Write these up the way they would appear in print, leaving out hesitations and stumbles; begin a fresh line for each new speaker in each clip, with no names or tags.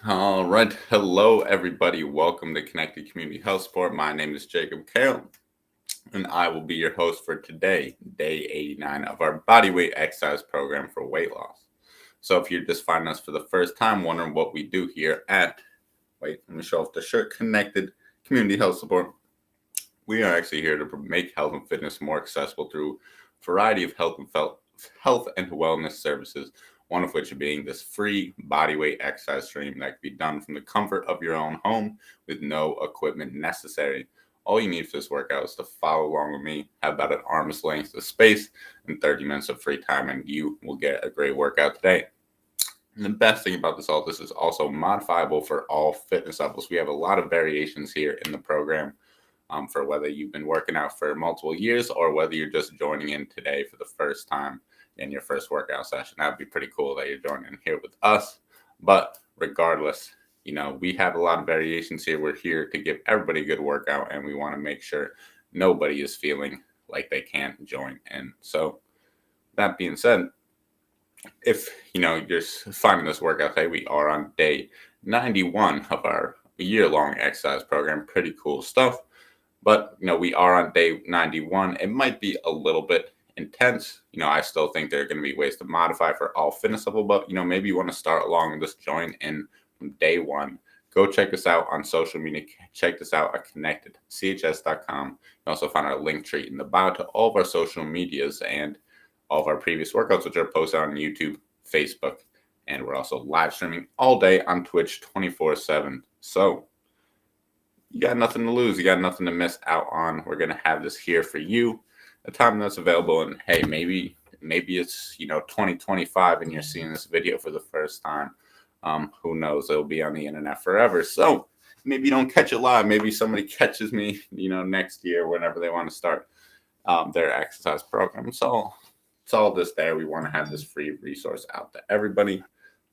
All right. Hello, everybody. Welcome to Connected Community Health Support. My name is Jacob Kale, and I will be your host for today, day 89 of our bodyweight exercise program for weight loss. So, if you're just finding us for the first time, wondering what we do here at, let me show off the shirt, Connected Community Health Support. We are actually here to make health and fitness more accessible through a variety of health and wellness services, one of which being this free bodyweight exercise stream that can be done from the comfort of your own home with no equipment necessary. All you need for this workout is to follow along with me, have about an arm's length of space and 30 minutes of free time, and you will get a great workout today. And the best thing about this is also modifiable for all fitness levels. We have a lot of variations here in the program for whether you've been working out for multiple years or whether you're just joining in today for the first time in your first workout session. That would be pretty cool that you're joining here with us. But regardless, we have a lot of variations here. We're here to give everybody a good workout, and we want to make sure nobody is feeling like they can't join in. So that being said, if you're finding this workout today, we are on day 91 of our year-long exercise program. Pretty cool stuff. But, we are on day 91. It might be a little bit intense. I still think there are going to be ways to modify for all fitness level, but, maybe you want to start along and just join in from day one. Go check us out on social media. Check this out at connectedchs.com. You also find our link tree in the bio to all of our social medias and all of our previous workouts, which are posted on YouTube, Facebook, and we're also live streaming all day on Twitch 24/7. So, you got nothing to lose. You got nothing to miss out on. We're going to have this here for you, a time that's available. And hey, maybe it's, 2025 and you're seeing this video for the first time. Who knows? It'll be on the internet forever. So maybe you don't catch it live. Maybe somebody catches me, next year, whenever they want to start their exercise program. So it's all this there. We want to have this free resource out to everybody.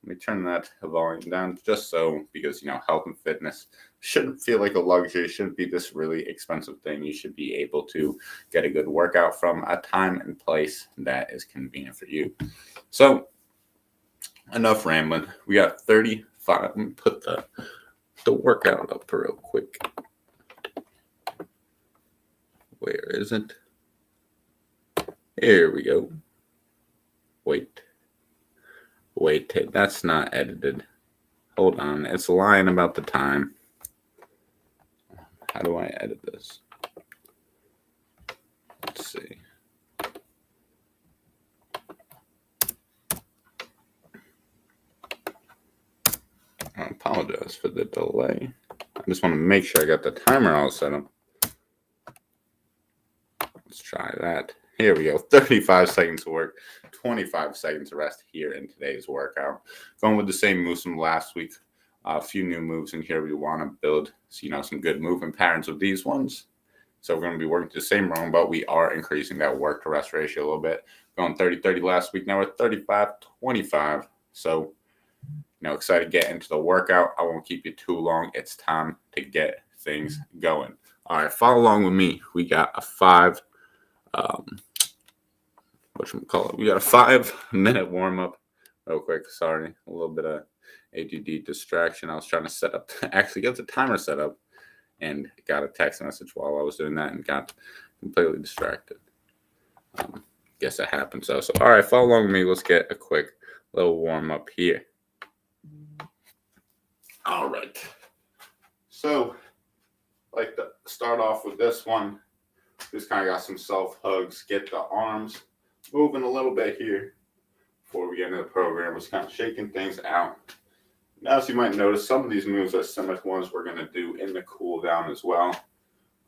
Let me turn that volume down just so, because, health and fitness shouldn't feel like a luxury. It shouldn't be this really expensive thing. You should be able to get a good workout from a time and place that is convenient for you. So, enough rambling. We got 35. Let me put the workout up real quick. Where is it? Here we go. Wait, that's not edited. Hold on, it's lying about the time. How do I edit this? Let's see. I apologize for the delay. I just want to make sure I got the timer all set up. Let's try that. Here we go. 35 seconds of work, 25 seconds of rest here in today's workout. Going with the same moves from last week. A few new moves in here. We want to build, some good movement patterns with these ones. So we're going to be working to the same room, but we are increasing that work to rest ratio a little bit. Going 30-30 last week. Now we're 35-25. So, excited to get into the workout. I won't keep you too long. It's time to get things going. All right, follow along with me. We got a 5 we got a 5-minute warm-up real quick. Sorry, a little bit of ADD distraction. I was trying to actually get the timer set up and got a text message while I was doing that and got completely distracted. Guess that happens. So all right, follow along with me. Let's get a quick little warm-up here. All right. So, like to start off with this one. Just kind of got some self-hugs. Get the arms moving a little bit here before we get into the program. Just kind of shaking things out. Now, as you might notice, some of these moves are similar to ones we're going to do in the cool down as well.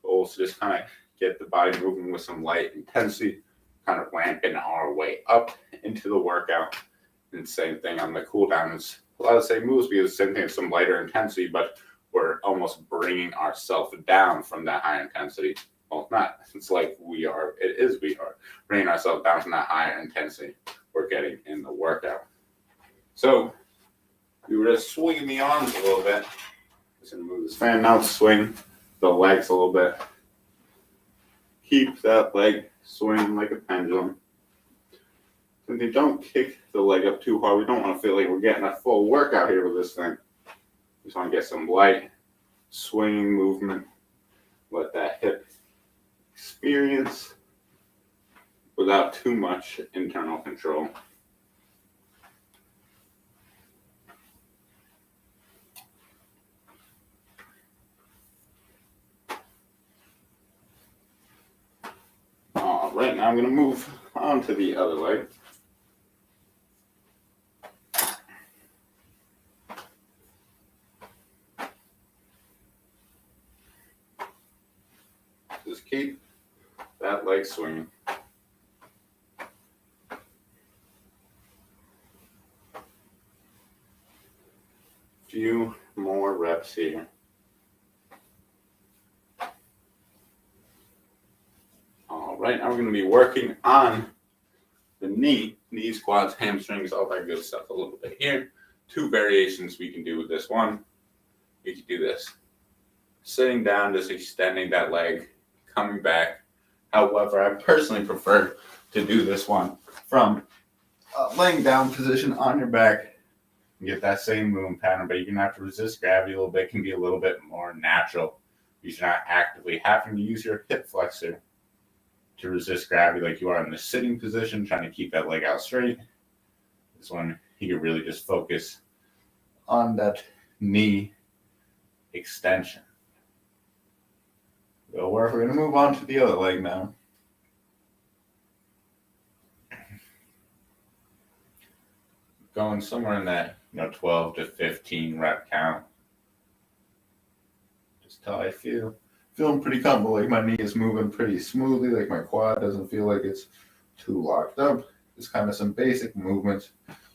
Also, just kind of get the body moving with some light intensity, kind of ramping our way up into the workout. And same thing on the cool down. It's a lot of the same moves because same thing, some lighter intensity, but we're almost bringing ourselves down from that high intensity. Well, not. It's like we are bringing ourselves down from that higher intensity we're getting in the workout. So we were just swinging the arms a little bit. Just gonna move this fan now. Swing the legs a little bit. Keep that leg swinging like a pendulum. And they don't kick the leg up too hard. We don't want to feel like we're getting a full workout here with this thing. Just want to get some light swinging movement. Let that hip experience without too much internal control. All right, now I'm going to move on to the other leg. Just keep that leg swinging. Few more reps here. All right, now we're going to be working on the knees, quads, hamstrings, all that good stuff a little bit here. 2 variations we can do with this one. We can do this sitting down, just extending that leg, coming back. However, I personally prefer to do this one from laying down position on your back and get that same movement pattern, but you're going to have to resist gravity a little bit. It can be a little bit more natural. You're not actively having to use your hip flexor to resist gravity like you are in the sitting position, trying to keep that leg out straight. This one, you can really just focus on that knee extension. We're going to move on to the other leg now. Going somewhere in that 12 to 15 rep count. Just how I feel. Feeling pretty comfortable, like my knee is moving pretty smoothly, like my quad doesn't feel like it's too locked up. Just kind of some basic movements.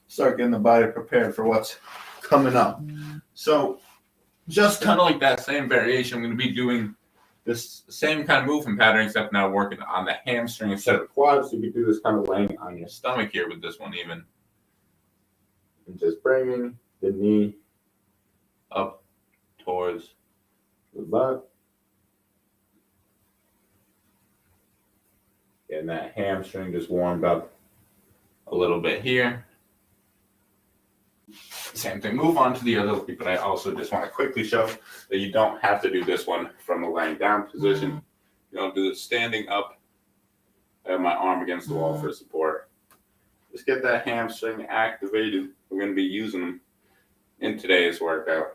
Start getting the body prepared for what's coming up. So just kind of like that same variation, I'm going to be doing this same kind of movement pattern, except now working on the hamstring instead of the quads. So you can do this kind of laying on your stomach here with this one even. And just bringing the knee up towards the butt. Getting that hamstring just warmed up a little bit here. Same thing, move on to the other leg, but I also just want to quickly show that you don't have to do this one from a laying down position. You don't do it standing up. I have my arm against the wall for support. Just get that hamstring activated. We're going to be using them in today's workout.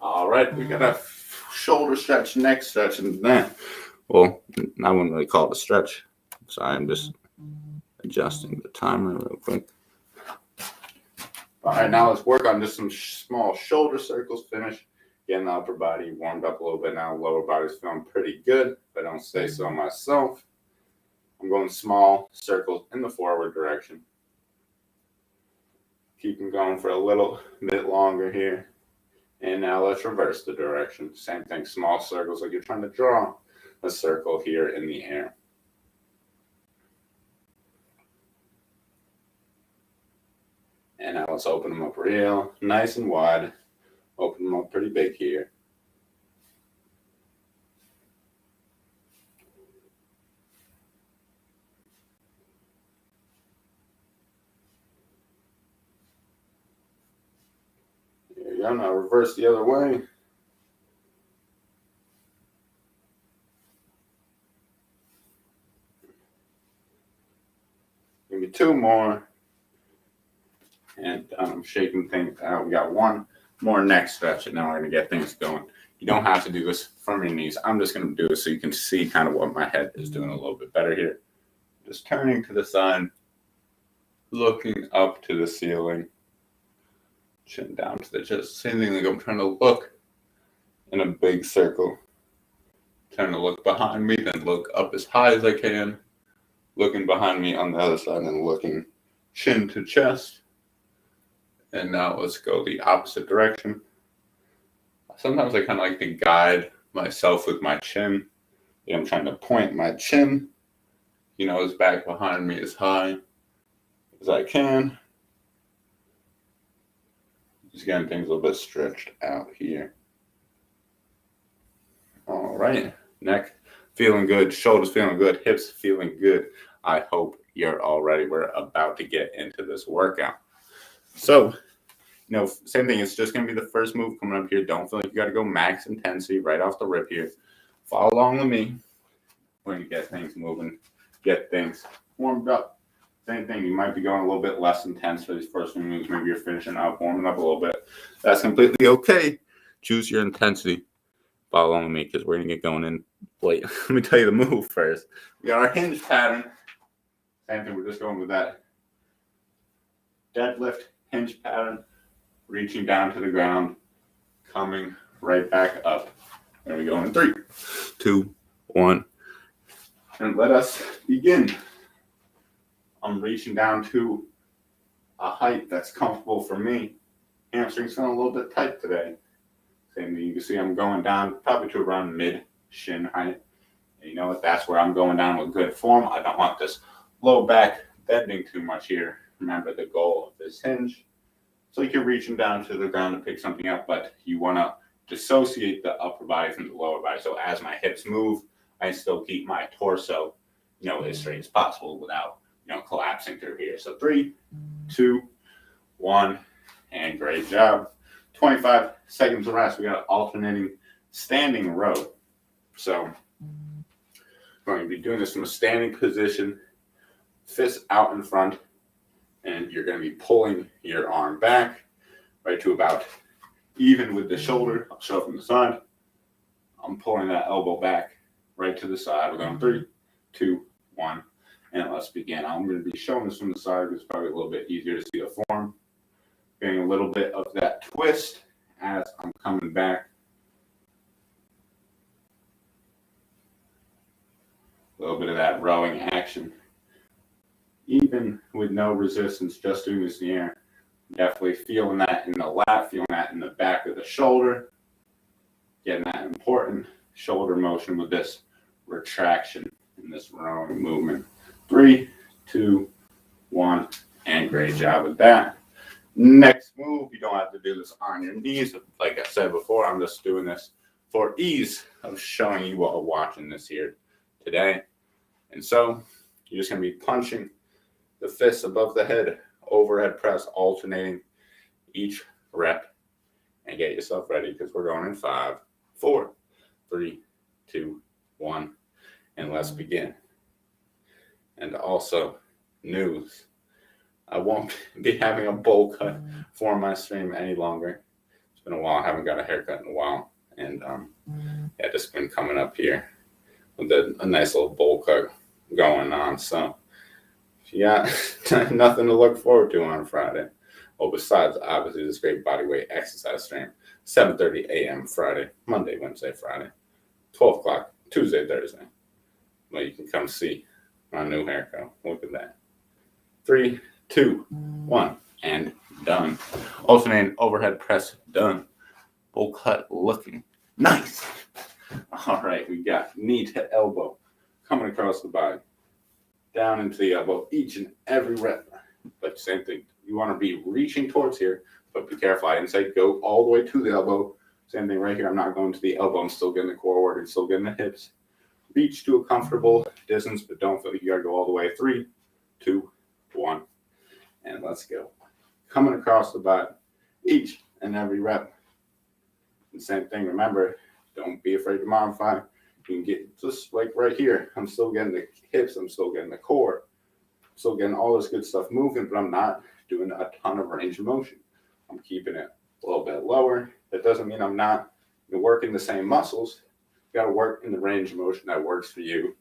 All right, we got a shoulder stretch, neck stretch, and then, well, I wouldn't really call it a stretch. So I'm just adjusting the timer real quick. All right, now let's work on just some small shoulder circles. Finish getting the upper body warmed up a little bit now. Lower body's feeling pretty good, if I don't say so myself. I'm going small circles in the forward direction. Keep them going for a little bit longer here. And now let's reverse the direction. Same thing, small circles like you're trying to draw a circle here in the air. And now let's open them up real nice and wide. Open them up pretty big here. There you go. Now reverse the other way. Give me 2 more. And I'm shaking things out. We got 1 more neck stretch, and now we're going to get things going. You don't have to do this from your knees. I'm just going to do it so you can see kind of what my head is doing a little bit better here. Just turning to the side, looking up to the ceiling, chin down to the chest. Same thing, like I'm trying to look in a big circle. Trying to look behind me, then look up as high as I can. Looking behind me on the other side, and looking chin to chest. And now let's go the opposite direction. Sometimes I kind of like to guide myself with my chin. I'm trying to point my chin, as back behind me as high as I can. Just getting things a little bit stretched out here. All right, neck feeling good, shoulders feeling good, hips feeling good. I hope you're all ready. We're about to get into this workout. So, same thing. It's just going to be the first move coming up here. Don't feel like you got to go max intensity right off the rip here. Follow along with me. We're going to get things moving, get things warmed up. Same thing. You might be going a little bit less intense for these first few moves. Maybe you're finishing up, warming up a little bit. That's completely okay. Choose your intensity. Follow along with me because we're going to get going in. Wait, let me tell you the move first. We got our hinge pattern. Same thing. We're just going with that deadlift hinge pattern. Reaching down to the ground, coming right back up. There we go in 3, 2, 1. And let us begin. I'm reaching down to a height that's comfortable for me. Hamstrings feeling a little bit tight today. Same thing, you can see I'm going down probably to around mid-shin height. And you know what? That's where I'm going down with good form. I don't want this low back bending too much here. Remember the goal of this hinge. So you're reaching down to the ground to pick something up, but you want to dissociate the upper body from the lower body. So as my hips move, I still keep my torso, as straight as possible without, collapsing through here. So 3, 2, 1, and great job. 25 seconds of rest. We got an alternating standing row. So we're going to be doing this from a standing position, fists out in front. And you're going to be pulling your arm back right to about even with the shoulder. I'll show it from the side. I'm pulling that elbow back right to the side. We're going 3, 2, 1, and let's begin. I'm going to be showing this from the side because it's probably a little bit easier to see the form. Getting a little bit of that twist as I'm coming back. A little bit of that rowing action. Even with no resistance, just doing this in the air, definitely feeling that in the lat, feeling that in the back of the shoulder, getting that important shoulder motion with this retraction in this rowing movement. 3, 2, 1, and great job with that. Next move, you don't have to do this on your knees. Like I said before, I'm just doing this for ease of showing you while watching this here today. And so you're just going to be punching the fists above the head, overhead press, alternating each rep, and get yourself ready because we're going in 5, 4, 3, 2, 1, and let's begin. And also, news. I won't be having a bowl cut for my stream any longer. It's been a while. I haven't got a haircut in a while. And just been coming up here with a nice little bowl cut going on. So, yeah, nothing to look forward to on Friday. Well, besides, obviously, this great bodyweight exercise stream, 7:30 a.m. Friday, Monday, Wednesday, Friday, 12 o'clock, Tuesday, Thursday. Well, you can come see my new haircut. Look at that. 3, 2, 1, and done. Alternating overhead press, done. Bowl cut looking nice. All right, we got knee to elbow coming across the body. Down into the elbow, each and every rep. But same thing, you want to be reaching towards here, but be careful. I didn't say go all the way to the elbow. Same thing right here. I'm not going to the elbow. I'm still getting the core work and still getting the hips. Reach to a comfortable distance, but don't feel like you got to go all the way. 3, 2, 1, and let's go. Coming across the body, each and every rep. And same thing, remember, don't be afraid to modify. You can get just like right here. I'm still getting the hips. I'm still getting the core. I'm still getting all this good stuff moving, but I'm not doing a ton of range of motion. I'm keeping it a little bit lower. That doesn't mean I'm not working the same muscles. You got to work in the range of motion that works for you.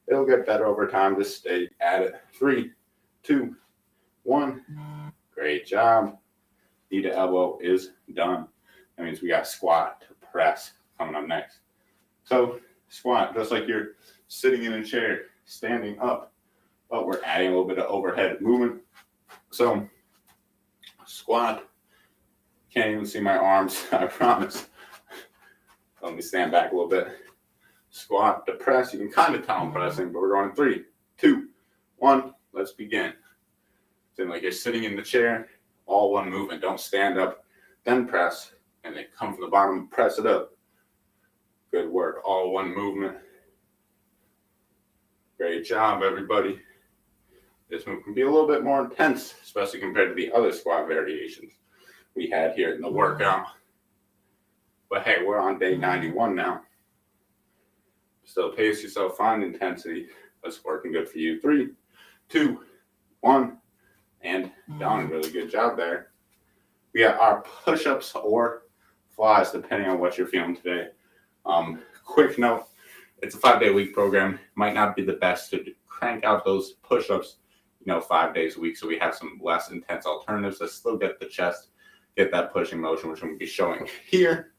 It'll get better over time. Just stay at it. 3, 2, 1. Great job. Knee to elbow is done. That means we got squat to press coming up next. So squat, just like you're sitting in a chair, standing up, but we're adding a little bit of overhead movement. So squat, can't even see my arms, I promise. Let me stand back a little bit. Squat to press, you can kind of tell I'm pressing, but we're going 3, 2, 1, let's begin. Seems like you're sitting in the chair, all one movement. Don't stand up, then press, and then come from the bottom, press it up. Good work, all one movement. Great job, everybody. This move can be a little bit more intense, especially compared to the other squat variations we had here in the workout. But hey, we're on day 91 now. So pace yourself, find intensity. That's working good for you. 3, 2, 1, and done. Really good job there. We got our push-ups or flies, depending on what you're feeling today. Quick note, it's a 5-day-a-week program. Might not be the best to crank out those push-ups, 5 days a week. So we have some less intense alternatives that still get the chest, get that pushing motion, which I'm going to be showing here.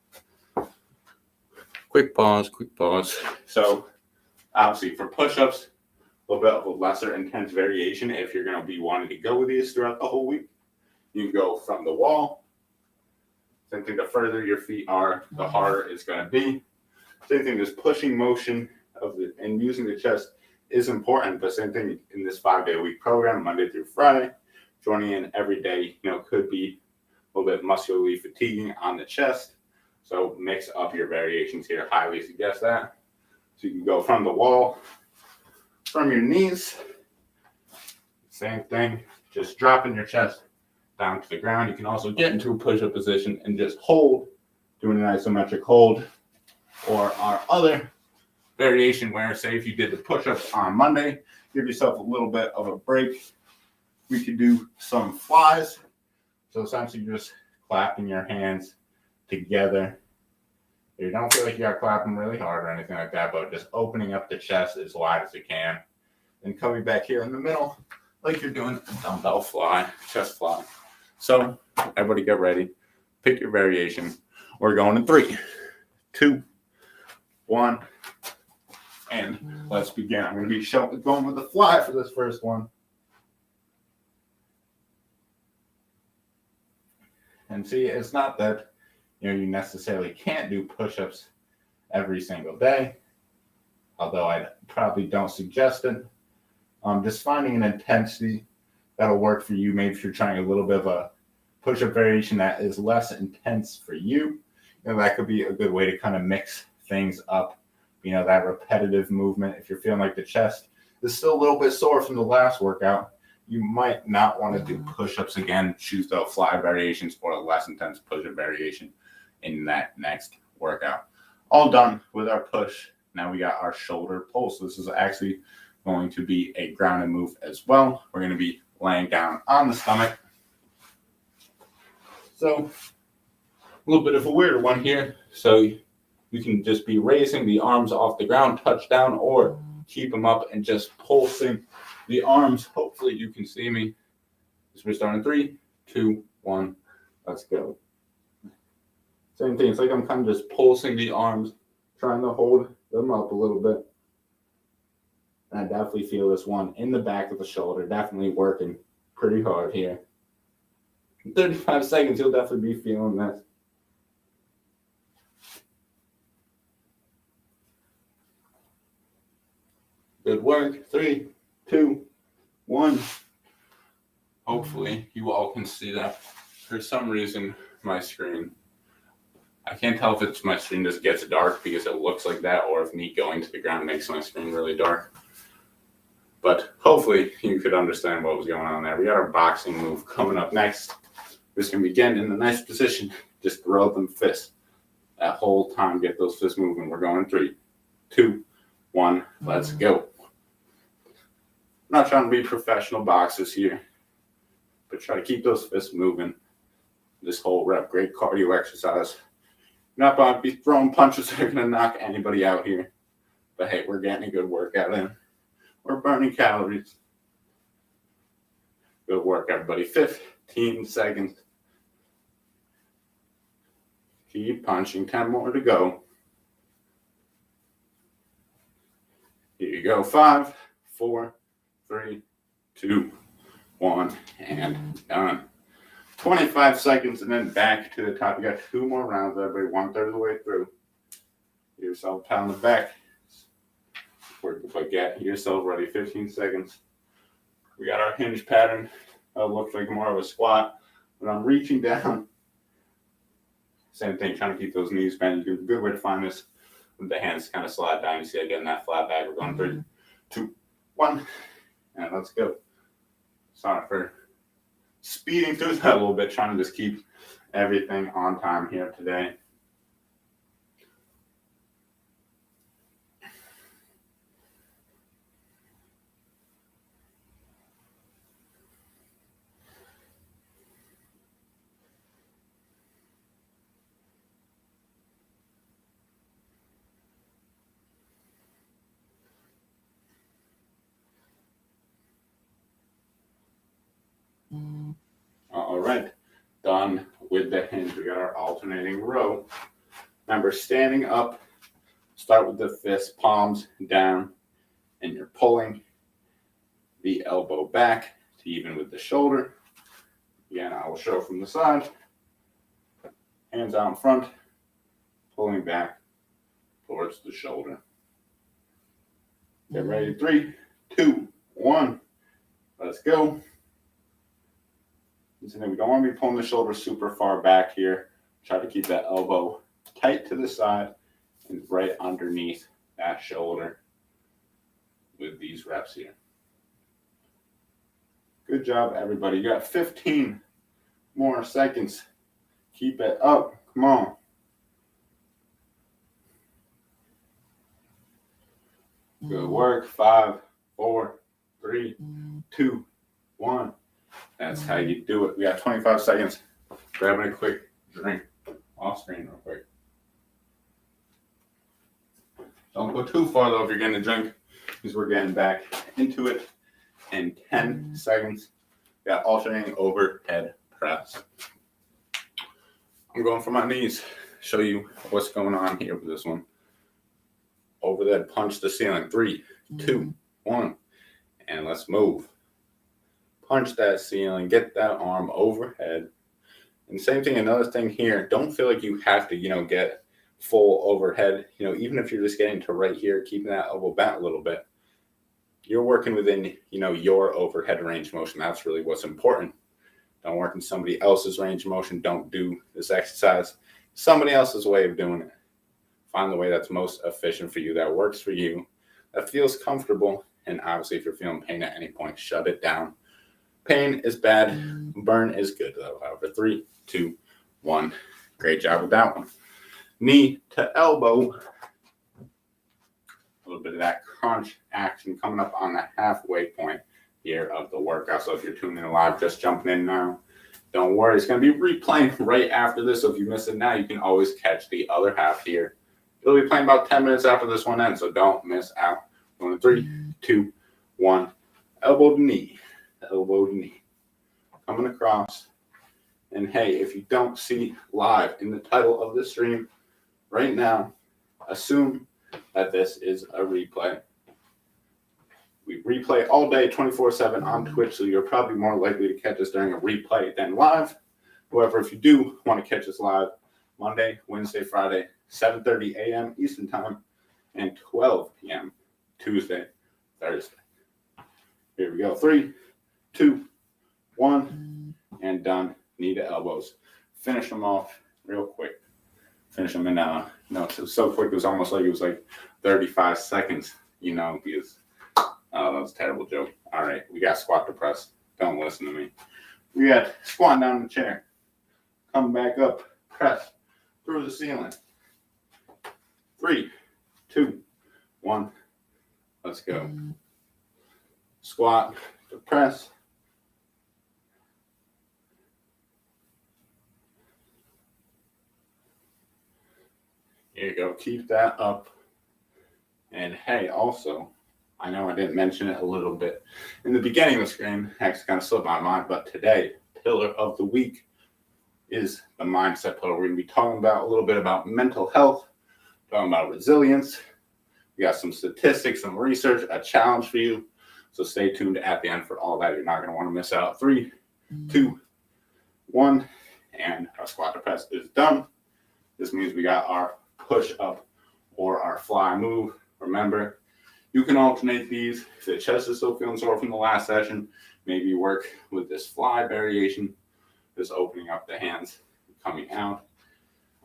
Quick pause. So obviously for push-ups, a little bit of a lesser intense variation. If you're going to be wanting to go with these throughout the whole week, you can go from the wall. Same thing, the further your feet are, the harder it's going to be. Same thing, this pushing motion and using the chest is important, but same thing in this 5-day-a-week program, Monday through Friday. Joining in every day, could be a little bit muscularly fatiguing on the chest. So mix up your variations here. Highly suggest that. So you can go from the wall, from your knees. Same thing, just dropping your chest down to the ground. You can also get into a push-up position and just hold, doing an isometric hold. Or our other variation where, say, if you did the push-ups on Monday, give yourself a little bit of a break. We could do some flies. So essentially you're just clapping your hands together. You don't feel like you got to clap them really hard or anything like that, but just opening up the chest as wide as you can. And coming back here in the middle like you're doing a dumbbell fly, chest fly. So everybody get ready. Pick your variation. We're going in 3, 2, 1, and let's begin. I'm going to be going with the fly for this first one. And see, it's not that you necessarily can't do push-ups every single day, although I probably don't suggest it. Just finding an intensity that'll work for you. Maybe if you're trying a little bit of a push-up variation that is less intense for you, that could be a good way to kind of mix things up. That repetitive movement. If you're feeling like the chest is still a little bit sore from the last workout, you might not want to do push-ups again. Choose the fly variations for a less intense push-up variation in that next workout. All done with our push. Now we got our shoulder pull. So this is actually going to be a grounded move as well. We're going to be laying down on the stomach. So a little bit of a weird one here. So you can just be raising the arms off the ground, touch down, or keep them up and just pulsing the arms. Hopefully you can see me. So we're starting 3, 2, 1. Let's go. Same thing. It's like I'm kind of just pulsing the arms, trying to hold them up a little bit. And I definitely feel this one in the back of the shoulder. Definitely working pretty hard here. In 35 seconds, you'll definitely be feeling this. Good work. 3, 2, 1. Hopefully you all can see that. For some reason, my screen, I can't tell if it's my screen just gets dark because it looks like that, or if me going to the ground makes my screen really dark. But hopefully you could understand what was going on there. We got our boxing move coming up next. We're just going to begin in a nice position. Just throw them fists. That whole time, get those fists moving. We're going 3, 2, 1. Let's go. I'm not trying to be professional boxers here, but try to keep those fists moving. This whole rep, great cardio exercise. Not about to be throwing punches that are going to knock anybody out here. But hey, we're getting a good workout in. We're burning calories. Good work, everybody. 15 seconds. Keep punching. 10 more to go. Here you go. 5, 4, 3, 2, 1, and done. 25 seconds and then back to the top. You got 2 more rounds, everybody. 1/3 of the way through. Give yourself a pat on the back. Work the baguette. Get yourself ready. 15 seconds. We got our hinge pattern. Looks like more of a squat. But I'm reaching down. Same thing, trying to keep those knees bent. A good way to find this with the hands kind of slide down. You see I getting that flat back. We're going 3, 2, 1. And let's go. Sorry for speeding through that a little bit, trying to just keep everything on time here today. All right, done with the hinge. We got our alternating row. Remember, standing up, start with the fist, palms down, and you're pulling the elbow back to even with the shoulder. Again, I will show from the side. Hands out in front, pulling back towards the shoulder. Get ready, 3, 2, 1. Let's go. And then we don't want to be pulling the shoulder super far back here. Try to keep that elbow tight to the side and right underneath that shoulder with these reps here. Good job, everybody. You got 15 more seconds. Keep it up. Come on. Good work. 5, 4, 3, 2, 1. That's how you do it. We got 25 seconds. Grabbing a quick drink off screen real quick. Don't go too far though if you're getting a drink, because we're getting back into it in 10 seconds. We got alternating overhead press. I'm going for my knees. Show you what's going on here with this one. Overhead punch the ceiling. 3, 2, 1. And let's move. Punch that ceiling, get that arm overhead. And same thing, another thing here, don't feel like you have to, get full overhead. Even if you're just getting to right here, keeping that elbow bent a little bit, you're working within, your overhead range motion. That's really what's important. Don't work in somebody else's range of motion. Don't do this exercise somebody else's way of doing it. Find the way that's most efficient for you, that works for you, that feels comfortable. And obviously, if you're feeling pain at any point, shut it down. Pain is bad. Burn is good, though. However, 3, 2, 1. Great job with that one. Knee to elbow. A little bit of that crunch action coming up on the halfway point here of the workout. So if you're tuning in live, just jumping in now, don't worry. It's going to be replaying right after this. So if you miss it now, you can always catch the other half here. It'll be playing about 10 minutes after this one ends, so don't miss out. 1, 3, 2, 1. Elbow to knee. Elbow to knee. Coming across. And hey, if you don't see live in the title of the stream right now, assume that this is a replay. We replay all day 24/7 on Twitch, so you're probably more likely to catch us during a replay than live. However, if you do want to catch us live, Monday, Wednesday, Friday, 7:30 a.m. Eastern Time, and 12 p.m. Tuesday, Thursday. Here we go. 3, 2, 1, and done. Knee to elbows. Finish them off real quick. Finish them in, it was so quick. It was almost like 35 seconds, because, that was a terrible joke. All right, we got squat to press. Don't listen to me. We got squat down in the chair. Come back up. Press through the ceiling. 3, 2, 1. Let's go. Squat to press. Here you go. Keep that up. And hey, also, I know I didn't mention it a little bit in the beginning of the screen. Actually, kind of slipped my mind. But today, pillar of the week is the mindset pillar. We're going to be talking about a little bit about mental health, talking about resilience. We got some statistics, some research, a challenge for you. So stay tuned at the end for all that. You're not going to want to miss out. 3, 2, 1. And our squat to press is done. This means we got our push up or our fly move. Remember, you can alternate these. If the chest is still feeling sore from the last session, maybe work with this fly variation, just opening up the hands, coming out.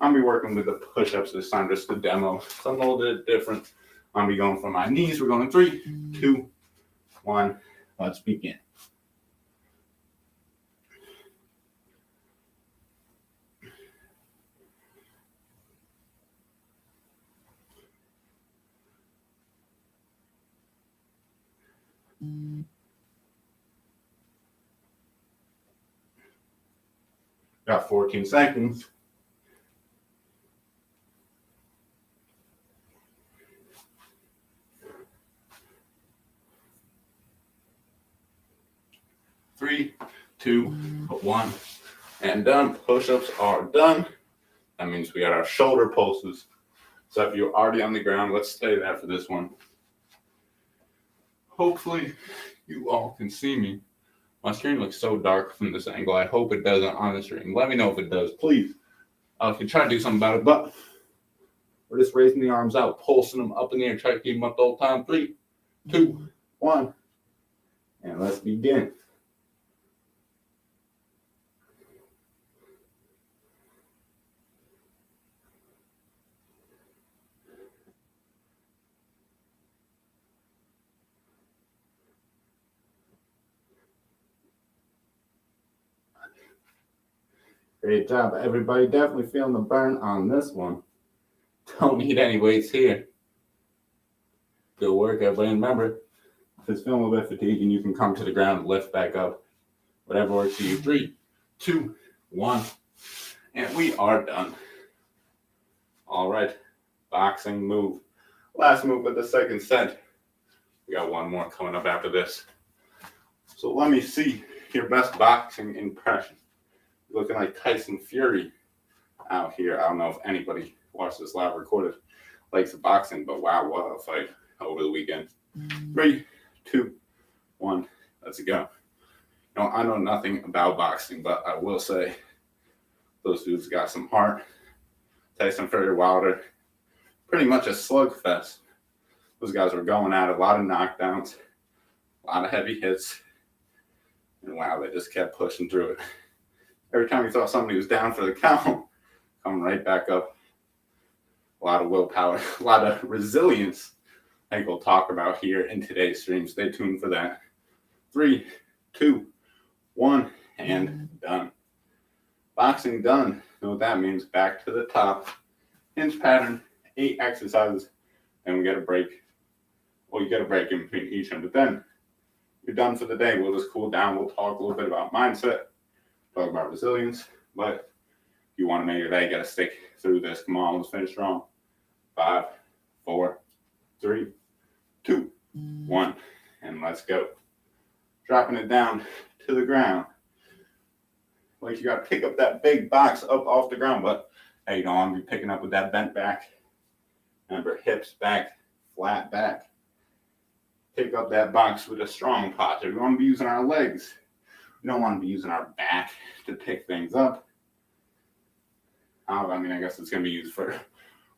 I'll be working with the push-ups this time, just to demo something a little bit different. I'll be going for my knees. We're going 3, 2, 1. Let's begin. Got 14 seconds. 3, 2, 1, and done. Push-ups are done. That means we got our shoulder pulses. So if you're already on the ground, let's stay there for this one. Hopefully you all can see me. My screen looks so dark from this angle. I hope it doesn't on the screen. Let me know if it does, please. I can try to do something about it, but we're just raising the arms out, pulsing them up in the air, try to keep them up the whole time. 3, 2, 1, and let's begin. Great job, everybody. Definitely feeling the burn on this one. Don't need any weights here. Good work, everybody. Remember, if it's feeling a little bit fatiguing, you can come to the ground and lift back up. Whatever works for you. 3, 2, 1, and we are done. All right, boxing move. Last move of the second set. We got one more coming up after this. So let me see your best boxing impression. Looking like Tyson Fury out here. I don't know if anybody watched this live recorded likes boxing, but wow, what a fight over the weekend. 3, 2, 1, let's go. You know, I know nothing about boxing, but I will say those dudes got some heart. Tyson Fury, Wilder, pretty much a slugfest. Those guys were going at it, a lot of knockdowns, a lot of heavy hits, and wow, they just kept pushing through it. Every time you thought somebody was down for the count, coming right back up. A lot of willpower, a lot of resilience. I think we'll talk about here in today's stream. Stay tuned for that. 3, 2, 1, and done. Boxing done. You know what that means? Back to the top. Hinge pattern, 8 exercises, and we get a break. Well, you get a break in between each one, but then you're done for the day. We'll just cool down. We'll talk a little bit about mindset. Talk about resilience, but if you want to make your day, you got to stick through this. Come on, let's finish strong. 5, 4, 3, 2, 1, and let's go. Dropping it down to the ground. Like you got to pick up that big box up off the ground, but hey, you don't want to be picking up with that bent back. Remember, hips back, flat back. Pick up that box with a strong posture. We want to be using our legs. We don't want to be using our back to pick things up. I mean, I guess it's going to be used for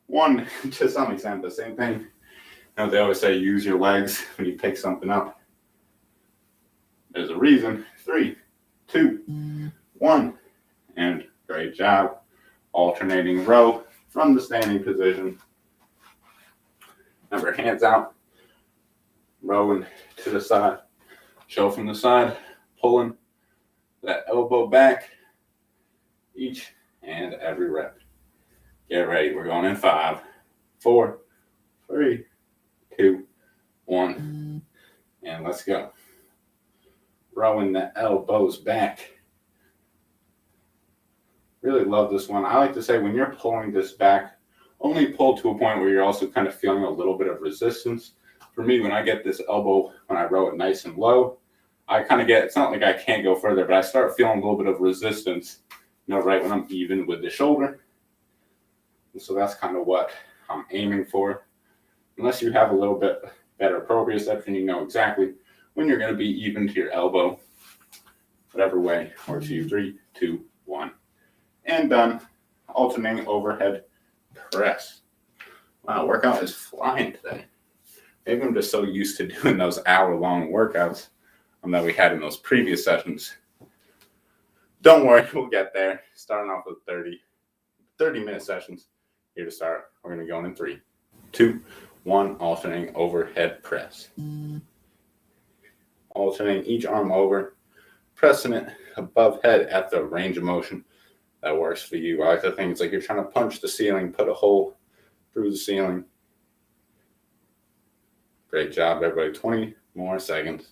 one to some extent, the same thing. You know, they always say use your legs when you pick something up. There's a reason. 3, 2, 1, and great job. Alternating row from the standing position. Remember, hands out, rowing to the side, show from the side, pulling that elbow back each and every rep. Get ready. We're going in 5, 4, 3, 2, 1, and let's go. Rowing the elbows back. Really love this one. I like to say when you're pulling this back, only pull to a point where you're also kind of feeling a little bit of resistance. For me, when I get this elbow, when I row it nice and low, I kind of get, it's not like I can't go further, but I start feeling a little bit of resistance, you know, right when I'm even with the shoulder. And so that's kind of what I'm aiming for. Unless you have a little bit better proprioception, you know exactly when you're going to be even to your elbow. Whatever way works for you. 3, 2, 1. And done. Alternating overhead press. Wow, workout is flying today. Maybe I'm just so used to doing those hour-long workouts that we had in those previous sessions. Don't worry, we'll get there. Starting off with 30-minute sessions. Here to start. We're going to go in 3, 2, 1. Alternating overhead press. Alternating each arm over. Pressing it above head at the range of motion that works for you. I like to think it's like you're trying to punch the ceiling, put a hole through the ceiling. Great job, everybody. 20 More seconds.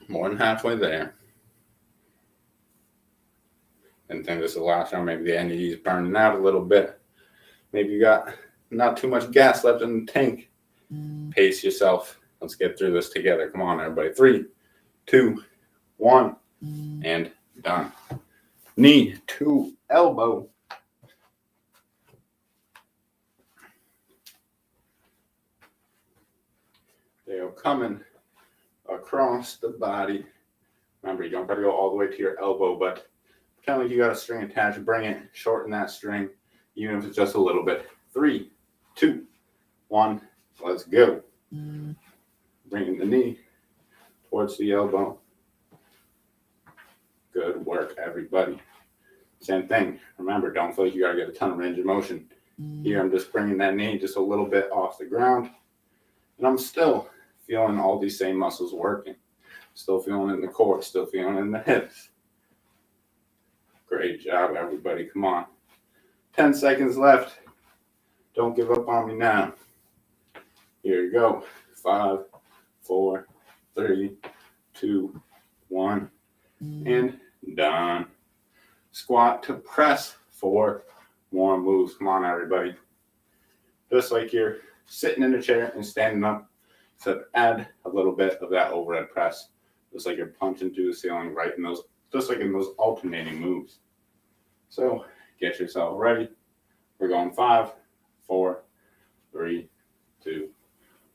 More than halfway there. And think this is the last round. Maybe the energy is burning out a little bit. Maybe you got not too much gas left in the tank. Pace yourself. Let's get through this together. Come on, everybody. 3, 2, 1, and done. Knee to elbow. They're coming across the body. Remember, you don't got to go all the way to your elbow, but pretend like you got a string attached. Bring it, shorten that string, even if it's just a little bit. 3, 2, 1, let's go. Bringing the knee towards the elbow. Good work, everybody. Same thing. Remember, don't feel like you got to get a ton of range of motion. Here, I'm just bringing that knee just a little bit off the ground. And I'm still feeling all these same muscles working. Still feeling it in the core, still feeling it in the hips. Great job, everybody. Come on. 10 seconds left. Don't give up on me now. Here you go. 5, 4, 3, 2, 1, and done. Squat to press 4 more moves. Come on, everybody. Just like you're sitting in a chair and standing up, so add a little bit of that overhead press. Just like you're punching through the ceiling, right in those, just like in those alternating moves. So get yourself ready. We're going 5, 4, 3, 2,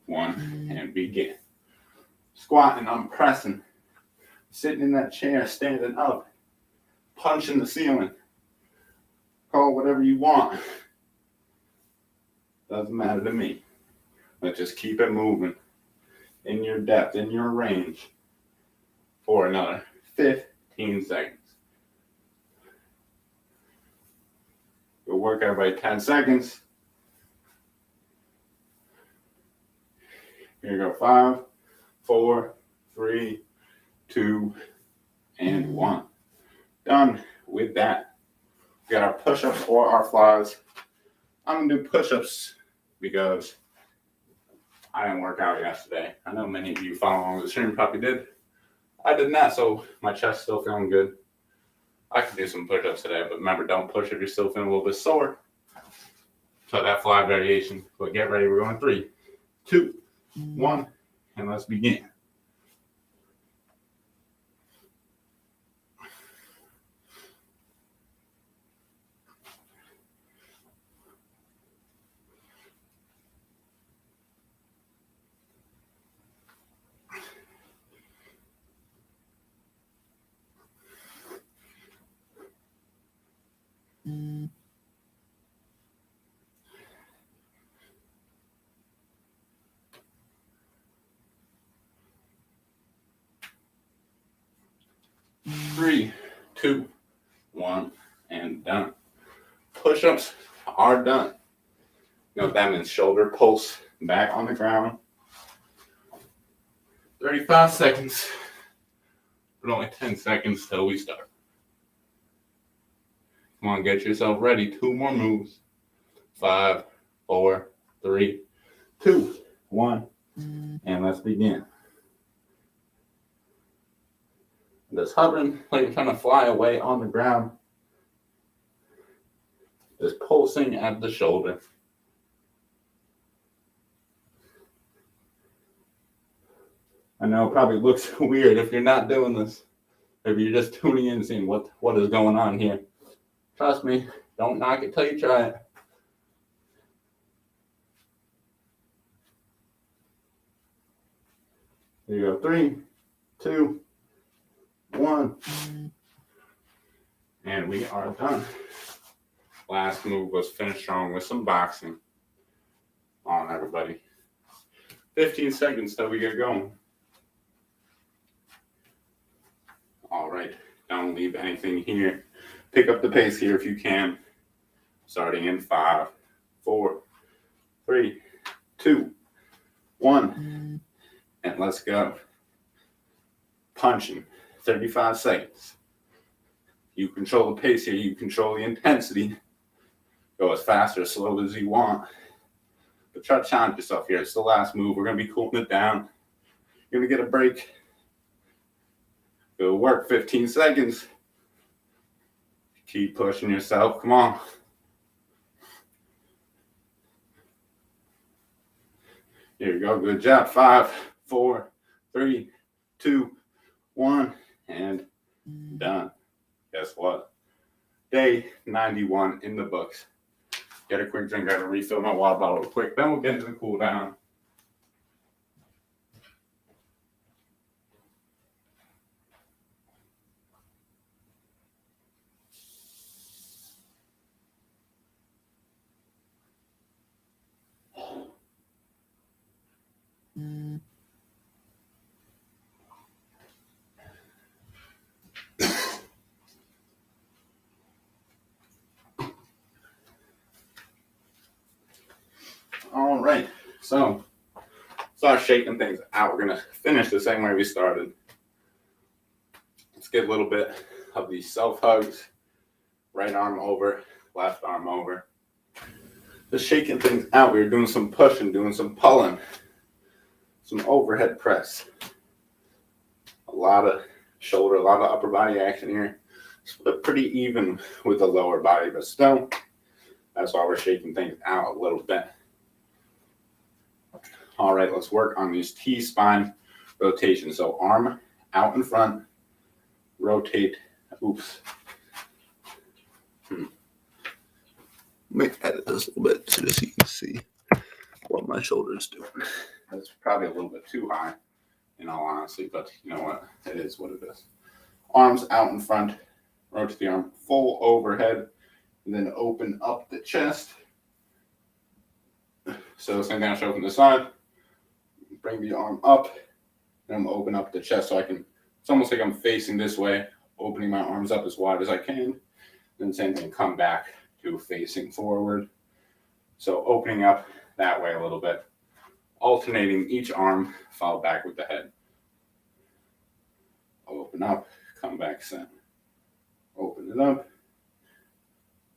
1, and begin. Squatting, I'm pressing. Sitting in that chair, standing up, punching the ceiling. Call whatever you want. Doesn't matter to me. Let's just keep it moving in your depth, in your range for another 15 seconds. You'll work everybody 10 seconds. Here you go. 5, 4, 3, 2, and 1. Done with that. We got our push-ups or our flies. I'm gonna do push-ups because I didn't work out yesterday. I know many of you following along the stream probably did. I did not, so my chest's still feeling good. I could do some push-ups today, but remember, don't push if you're still feeling a little bit sore. So that fly variation. But get ready. We're going 3, 2, 1, and let's begin. Three, 2, 1, and done. Push-ups are done. You know what that means? Shoulder pulse back on the ground. 35 seconds, but only 10 seconds till we start. Come on, get yourself ready. 2 more moves. 5, 4, 3, 2, 1, and let's begin. Just hovering like you're trying to fly away on the ground. Just pulsing at the shoulder. I know it probably looks weird if you're not doing this. If you're just tuning in and seeing what is going on here. Trust me, don't knock it till you try it. Here you go. 3, 2, 1. And we are done. Last move was finish strong with some boxing. On everybody. 15 seconds till we get going. All right. Don't leave anything here. Pick up the pace here if you can. Starting in 5, 4, 3, 2, 1. And let's go. Punching. 35 seconds. You control the pace here. You control the intensity. Go as fast or slow as you want. But try to challenge yourself here. It's the last move. We're going to be cooling it down. You're going to get a break. It'll work 15 seconds. Keep pushing yourself. Come on. Here we go. Good job. 5, 4, 3, 2, 1, and done. Guess what? Day 91 in the books. Get a quick drink. I gotta refill my water bottle real quick. Then we'll get into the cool down. All right, so start shaking things out. We're gonna finish the same way we started. Let's get a little bit of these self hugs. Right arm over, left arm over. Just shaking things out. We were doing some pushing, doing some pulling, some overhead press. A lot of shoulder, a lot of upper body action here. Split pretty even with the lower body, but still, that's why we're shaking things out a little bit. All right, let's work on these T-spine rotations. So arm out in front, rotate. Oops. Let me edit this a little bit so you can see what my shoulder's doing. That's probably a little bit too high, in all honesty, but you know what? It is what it is. Arms out in front, rotate the arm full overhead, and then open up the chest. So same thing I showed from the side. Bring the arm up, and I'm open up the chest so I can, it's almost like I'm facing this way, opening my arms up as wide as I can. Then same thing, come back to facing forward. So opening up that way a little bit, alternating each arm, fall back with the head. Open up, come back center. Open it up.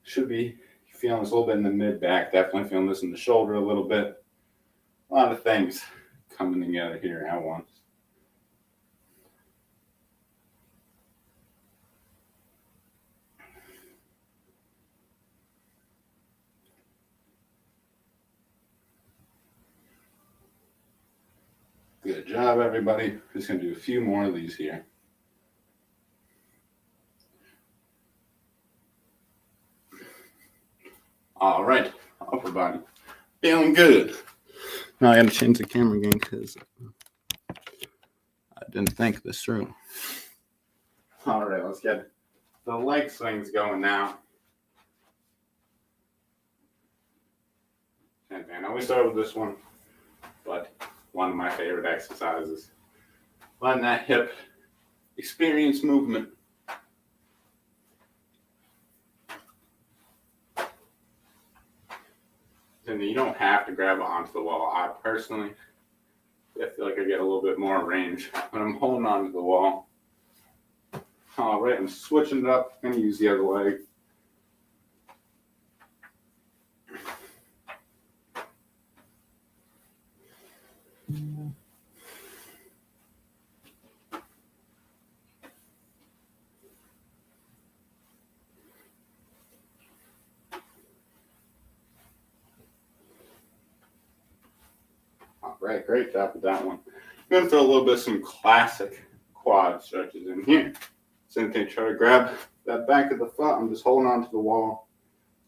Should be feeling this a little bit in the mid back, definitely feeling this in the shoulder a little bit. A lot of things coming together here at once. Good job, everybody. Just going to do a few more of these here. All right, upper body. Feeling good. Now I got to change the camera again because I didn't think this through. All right, let's get the leg swings going now. And I know we started with this one, but one of my favorite exercises. Letting that hip experience movement. And you don't have to grab it onto the wall. I personally feel like I get a little bit more range when I'm holding onto the wall. All right, I'm switching it up. I'm going to use the other leg. All right, great job with that one. I'm going to throw a little bit of some classic quad stretches in here. Same thing, try to grab that back of the foot. I'm just holding onto the wall.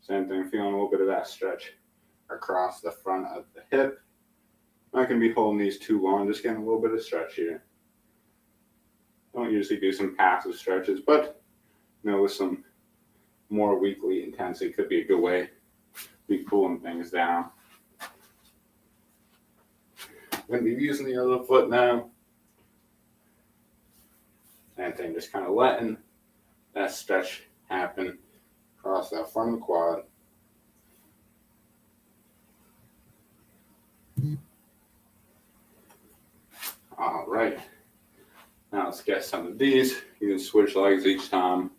Same thing, feeling a little bit of that stretch across the front of the hip. I'm not going to be holding these too long, just getting a little bit of stretch here. Don't usually do some passive stretches, but you know, with some more weekly intensity could be a good way to be cooling things down. I'm going to be using the other foot now. Same thing, just kind of letting that stretch happen across that front of the quad. All right. Now let's get some of these. You can switch legs each time.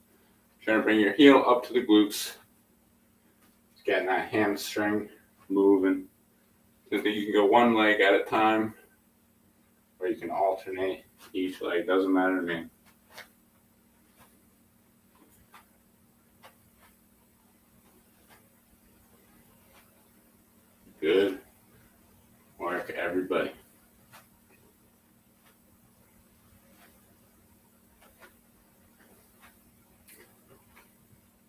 Trying to bring your heel up to the glutes. Just getting that hamstring moving. So you can go one leg at a time, or you can alternate each leg. Doesn't matter to me. Good work, everybody.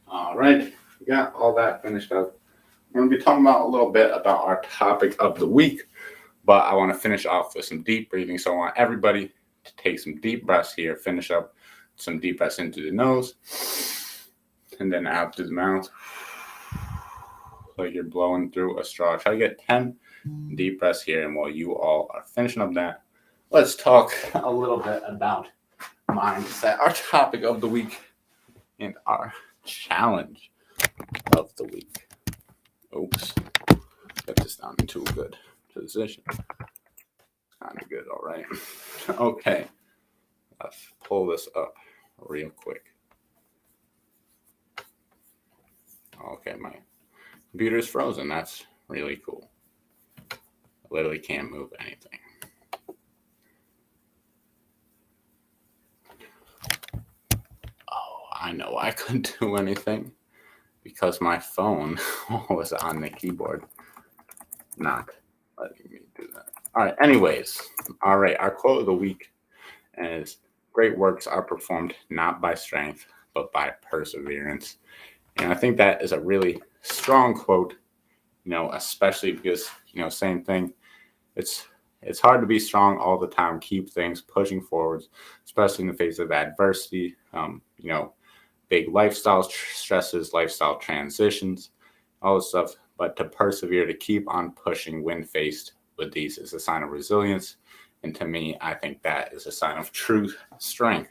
All right, we got all that finished up. We're going to be talking about a little bit about our topic of the week, but I want to finish off with some deep breathing. So I want everybody to take some deep breaths here, finish up some deep breaths into the nose, and then out through the mouth, like you're blowing through a straw. Try to get 10 deep breaths here, and while you all are finishing up that, let's talk a little bit about mindset, our topic of the week, and our challenge of the week. Oops, get this down into a good position. Kind of good, all right. Okay, let's pull this up real quick. Okay, my computer's frozen. That's really cool. I literally can't move anything. Oh, I know I couldn't do anything because my phone was on the keyboard, not letting me do that. All right, anyways, all right, our quote of the week is, great works are performed not by strength, but by perseverance. And I think that is a really strong quote, especially because, same thing. It's hard to be strong all the time, keep things pushing forwards, especially in the face of adversity, big lifestyle stresses, lifestyle transitions, all this stuff. But to persevere, to keep on pushing when faced with these is a sign of resilience. And to me, I think that is a sign of true strength.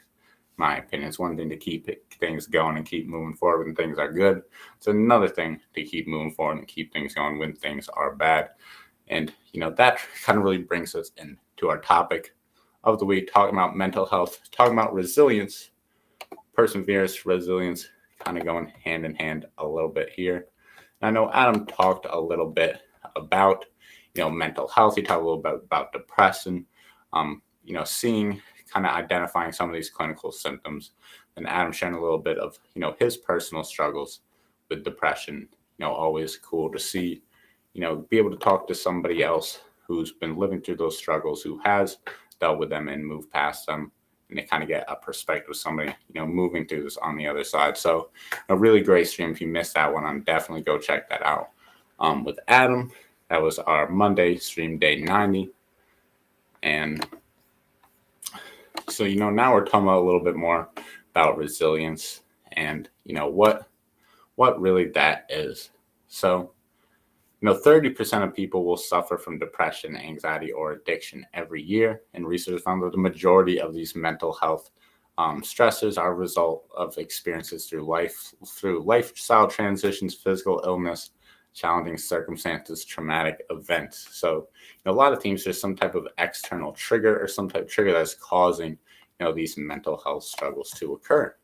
My opinion, it's one thing to keep things going and keep moving forward when things are good. It's another thing to keep moving forward and keep things going when things are bad. And, that kind of really brings us into our topic of the week, talking about mental health, talking about resilience, perseverance, resilience, kind of going hand in hand a little bit here. And I know Adam talked a little bit about, mental health. He talked a little bit about depression, seeing, kind of identifying some of these clinical symptoms. And Adam sharing a little bit of, his personal struggles with depression. Always cool to see, be able to talk to somebody else who's been living through those struggles, who has dealt with them and moved past them, and they kind of get a perspective of somebody, moving through this on the other side. So a really great stream. If you missed that one, I'm definitely go check that out. With Adam, that was our Monday stream, day 90. And so, now we're talking about a little bit more about resilience and, what really that is. So, 30% of people will suffer from depression, anxiety, or addiction every year. And research found that the majority of these mental health stressors are a result of experiences through lifestyle transitions, physical illness, challenging circumstances, traumatic events. So, a lot of times there's some type of external trigger or some type of trigger that's causing, these mental health struggles to occur.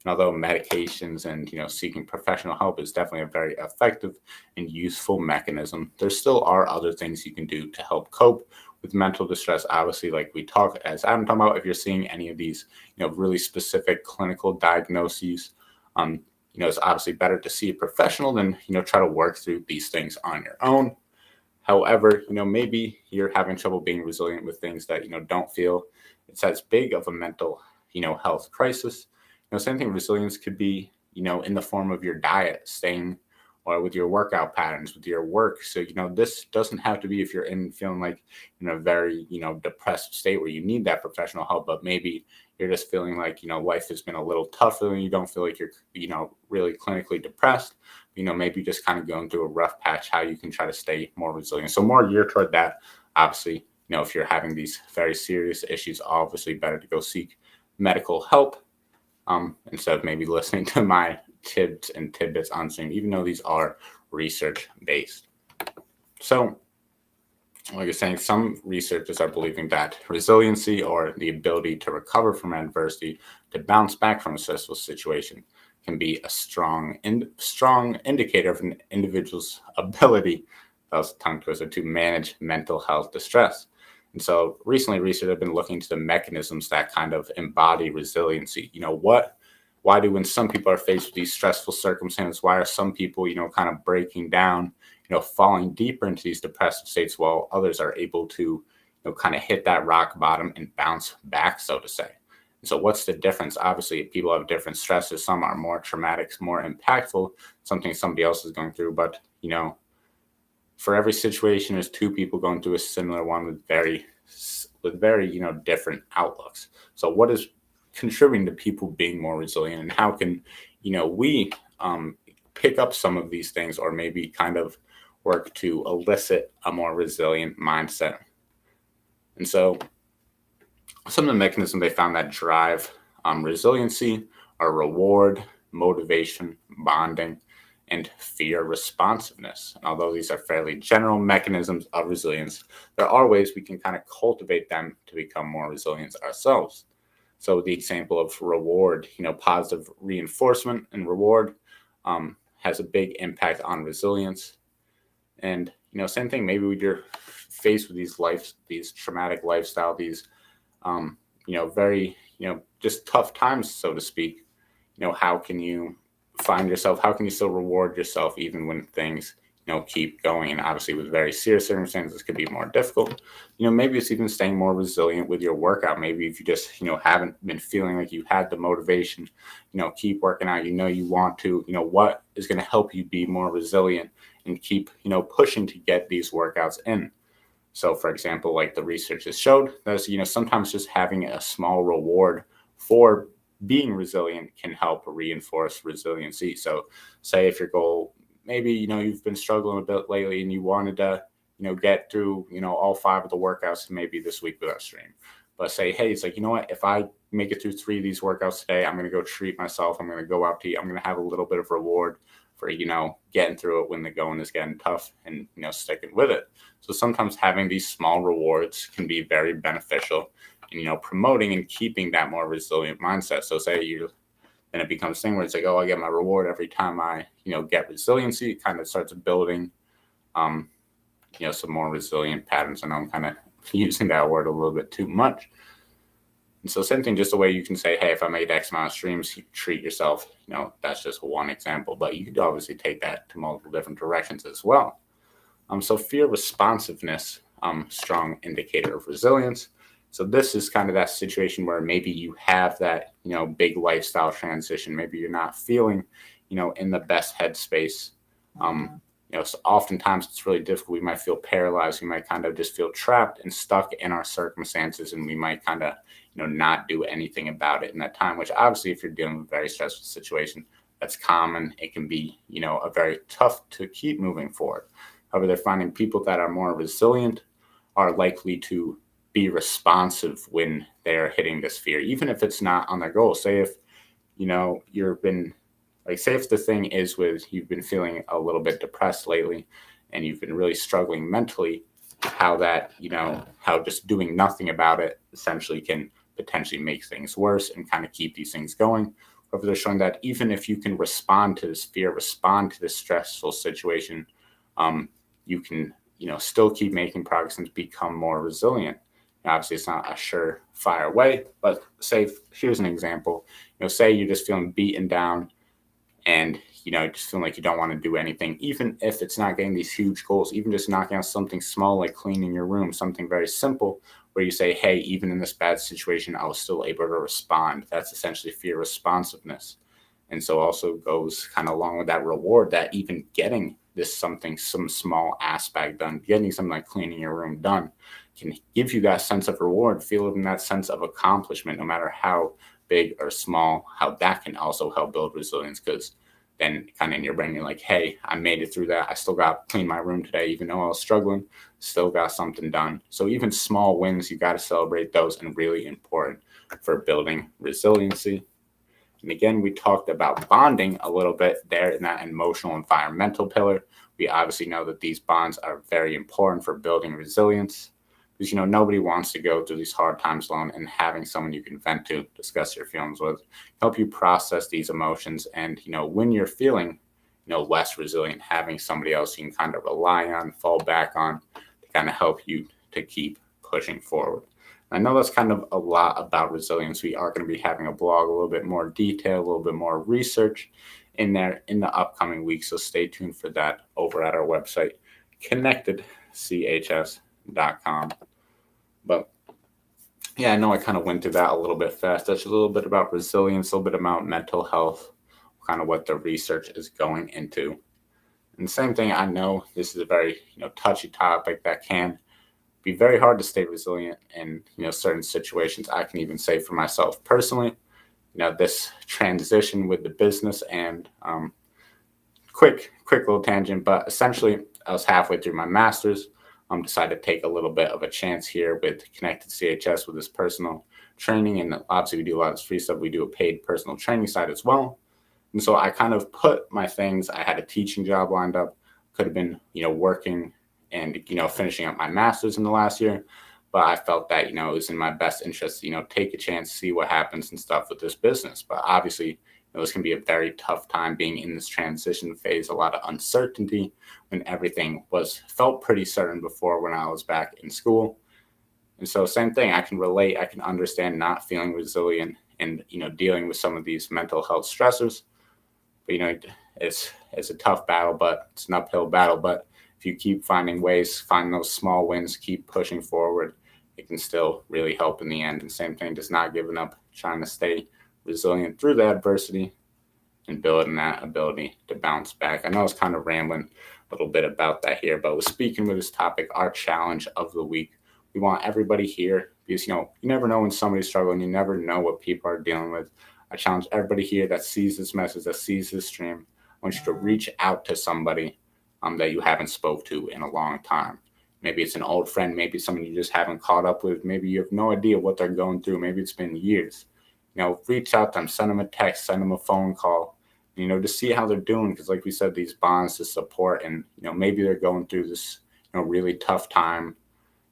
And although medications and, seeking professional help is definitely a very effective and useful mechanism, there still are other things you can do to help cope with mental distress. Obviously, like we talk, as I'm talking about, if you're seeing any of these, really specific clinical diagnoses, it's obviously better to see a professional than, try to work through these things on your own. However, maybe you're having trouble being resilient with things that, don't feel it's as big of a mental, health crisis. Same thing, resilience could be, in the form of your diet, staying, or with your workout patterns, with your work. So, this doesn't have to be if you're feeling like in a very, depressed state where you need that professional help, but maybe you're just feeling like, life has been a little tougher and you don't feel like you're, really clinically depressed. Maybe just kind of going through a rough patch, how you can try to stay more resilient. So more geared toward that, obviously, if you're having these very serious issues, obviously better to go seek medical help. Instead of maybe listening to my tips and tidbits on Zoom, even though these are research-based. So, like I was saying, some researchers are believing that resiliency, or the ability to recover from adversity, to bounce back from a stressful situation, can be a strong indicator of an individual's ability that was a tongue twister, to manage mental health distress. And so recently, research have been looking into the mechanisms that kind of embody resiliency. Why do when some people are faced with these stressful circumstances, why are some people, kind of breaking down, falling deeper into these depressive states while others are able to, kind of hit that rock bottom and bounce back, so to say. So what's the difference? Obviously, people have different stresses. Some are more traumatic, more impactful, something somebody else is going through. But, for every situation, there's two people going through a similar one with very, different outlooks. So what is contributing to people being more resilient, and how can, we pick up some of these things, or maybe kind of work to elicit a more resilient mindset? And so some of the mechanisms they found that drive resiliency are reward, motivation, bonding, and fear responsiveness. And although these are fairly general mechanisms of resilience, there are ways we can kind of cultivate them to become more resilient ourselves. So the example of reward, positive reinforcement and reward has a big impact on resilience. And, same thing, maybe when you're faced with these traumatic lifestyle, these, very, just tough times, so to speak, how can you find yourself, how can you still reward yourself even when things, keep going? And obviously with very serious circumstances, it could be more difficult. Maybe it's even staying more resilient with your workout. Maybe if you just, haven't been feeling like you had the motivation, keep working out, you want to, what is going to help you be more resilient and keep, pushing to get these workouts in. So for example, like the research has showed, that, sometimes just having a small reward for being resilient can help reinforce resiliency. So say if your goal, maybe, you've been struggling a bit lately and you wanted to, get through, all 5 of the workouts maybe this week without stream. But say, hey, it's like, what, if I make it through 3 of these workouts today, I'm going to go treat myself. I'm going to go out to eat. I'm going to have a little bit of reward for, getting through it when the going is getting tough and, sticking with it. So sometimes having these small rewards can be very beneficial in, promoting and keeping that more resilient mindset. So say then it becomes a thing where it's like, oh, I get my reward every time I, get resiliency. It kind of starts building, some more resilient patterns. I know I'm kind of using that word a little bit too much. And so same thing, just a way you can say, hey, if I made X amount of streams, you treat yourself, that's just one example, but you could obviously take that to multiple different directions as well. So fear responsiveness, strong indicator of resilience. So this is kind of that situation where maybe you have that, big lifestyle transition. Maybe you're not feeling, in the best headspace. So oftentimes it's really difficult. We might feel paralyzed. We might kind of just feel trapped and stuck in our circumstances, and we might kind of, not do anything about it in that time, which obviously if you're dealing with a very stressful situation, that's common. It can be, a very tough to keep moving forward. However, they're finding people that are more resilient are likely to be responsive when they're hitting this fear, even if it's not on their goal. Say if, say if the thing is you've been feeling a little bit depressed lately and you've been really struggling mentally, how that, how just doing nothing about it essentially can potentially make things worse and kind of keep these things going. However, they're showing that even if you can respond to this fear, respond to this stressful situation, you can, still keep making progress and become more resilient. Obviously, it's not a surefire way, but here's an example. Say you're just feeling beaten down and, just feeling like you don't want to do anything, even if it's not getting these huge goals, even just knocking out something small like cleaning your room, something very simple where you say, hey, even in this bad situation, I was still able to respond. That's essentially fear responsiveness. And so also goes kind of along with that reward, that even getting some small aspect done, getting something like cleaning your room done can give you that sense of reward, feeling that sense of accomplishment, no matter how big or small, how that can also help build resilience. Because then kind of in your brain, you're like, hey, I made it through that. I still got to clean my room today, even though I was struggling, still got something done. So even small wins, you got to celebrate those, and really important for building resiliency. And again, we talked about bonding a little bit there in that emotional environmental pillar. We obviously know that these bonds are very important for building resilience, because, nobody wants to go through these hard times alone, and having someone you can vent to, discuss your feelings with, help you process these emotions. And, when you're feeling, less resilient, having somebody else you can kind of rely on, fall back on to kind of help you to keep pushing forward. I know that's kind of a lot about resilience. We are going to be having a blog, a little bit more detail, a little bit more research in there in the upcoming weeks. So stay tuned for that over at our website, connectedchs.com. But yeah, I know I kind of went through that a little bit fast. That's a little bit about resilience, a little bit about mental health, kind of what the research is going into. And the same thing, I know this is a very touchy topic that can be very hard to stay resilient in certain situations. I can even say for myself personally, this transition with the business and quick little tangent, but essentially I was halfway through my master's. Decided to take a little bit of a chance here with Connected CHS with this personal training. And obviously we do a lot of free stuff. We do a paid personal training side as well. And so I kind of put my things, I had a teaching job lined up, could have been, working and, finishing up my master's in the last year. But I felt that, it was in my best interest, take a chance, see what happens and stuff with this business. But obviously, this can be a very tough time being in this transition phase, a lot of uncertainty when everything felt pretty certain before when I was back in school. And so same thing, I can relate, I can understand not feeling resilient and, dealing with some of these mental health stressors. But, it's a tough battle, but it's an uphill battle. But if you keep finding ways, find those small wins, keep pushing forward, it can still really help in the end. And same thing, just not giving up, trying to stay resilient through the adversity and building that ability to bounce back. I know I was kind of rambling a little bit about that here, but speaking with this topic, our challenge of the week, we want everybody here because, you never know when somebody's struggling. You never know what people are dealing with. I challenge everybody here that sees this message, that sees this stream. I want you to reach out to somebody that you haven't spoke to in a long time. Maybe it's an old friend, maybe someone you just haven't caught up with. Maybe you have no idea what they're going through. Maybe it's been years. Reach out to them, send them a text, send them a phone call, to see how they're doing. Because like we said, these bonds to support and, maybe they're going through this, really tough time.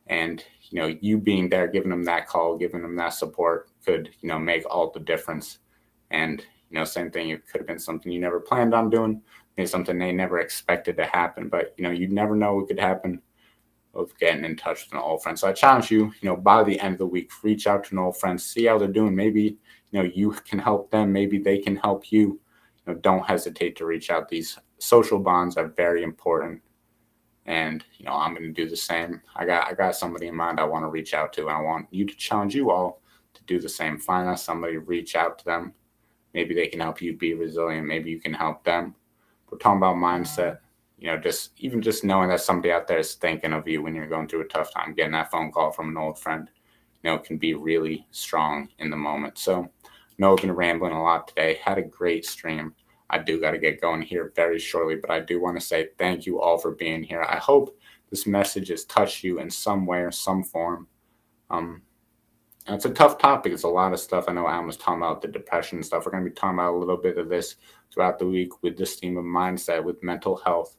And, you being there, giving them that call, giving them that support could, make all the difference. And, same thing, it could have been something you never planned on doing, maybe something they never expected to happen. But, you never know what could happen of getting in touch with an old friend. So I challenge you, by the end of the week, reach out to an old friend, see how they're doing. Maybe, you can help them. Maybe they can help you. Don't hesitate to reach out. These social bonds are very important. And, I'm going to do the same. I got somebody in mind I want to reach out to. And I want you to challenge you all to do the same. Find out somebody, reach out to them. Maybe they can help you be resilient. Maybe you can help them. We're talking about mindset. Just knowing that somebody out there is thinking of you when you're going through a tough time, getting that phone call from an old friend, can be really strong in the moment. So I know I've been rambling a lot today. Had a great stream. I do got to get going here very shortly, but I do want to say thank you all for being here. I hope this message has touched you in some way or some form. And it's a tough topic. It's a lot of stuff. I know Alan was talking about the depression and stuff. We're going to be talking about a little bit of this throughout the week with this theme of mindset, with mental health.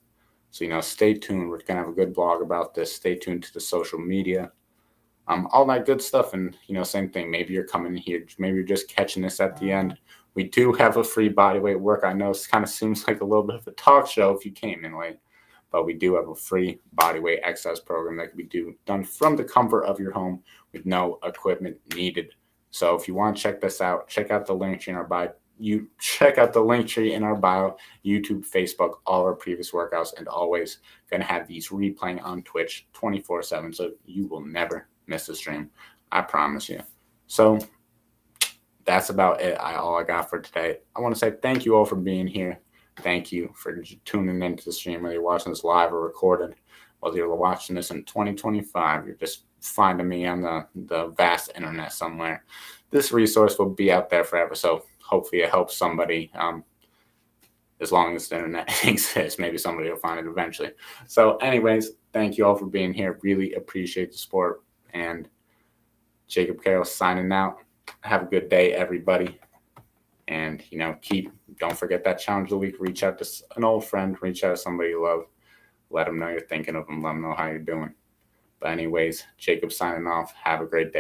So, stay tuned. We're going to have a good blog about this. Stay tuned to the social media, all that good stuff. And, same thing. Maybe you're coming here. Maybe you're just catching this at the end. We do have a free bodyweight work. I know it kind of seems like a little bit of a talk show if you came in late, but we do have a free bodyweight exercise program that can be done from the comfort of your home with no equipment needed. So if you want to check this out, check out the link tree in our bio. Check out the link tree in our bio, YouTube, Facebook, all our previous workouts, and always going to have these replaying on Twitch 24/7. So you will never miss a stream. I promise you. So that's about it. All I got for today. I want to say thank you all for being here. Thank you for tuning into the stream, whether you're watching this live or recorded, whether you're watching this in 2025, you're just finding me on the vast internet somewhere. This resource will be out there forever. So hopefully it helps somebody. As long as the internet exists, maybe somebody will find it eventually. So anyways, thank you all for being here. Really appreciate the support. And Jacob Carroll signing out. Have a good day, everybody. And, don't forget that challenge of the week. Reach out to an old friend. Reach out to somebody you love. Let them know you're thinking of them. Let them know how you're doing. But anyways, Jacob signing off. Have a great day.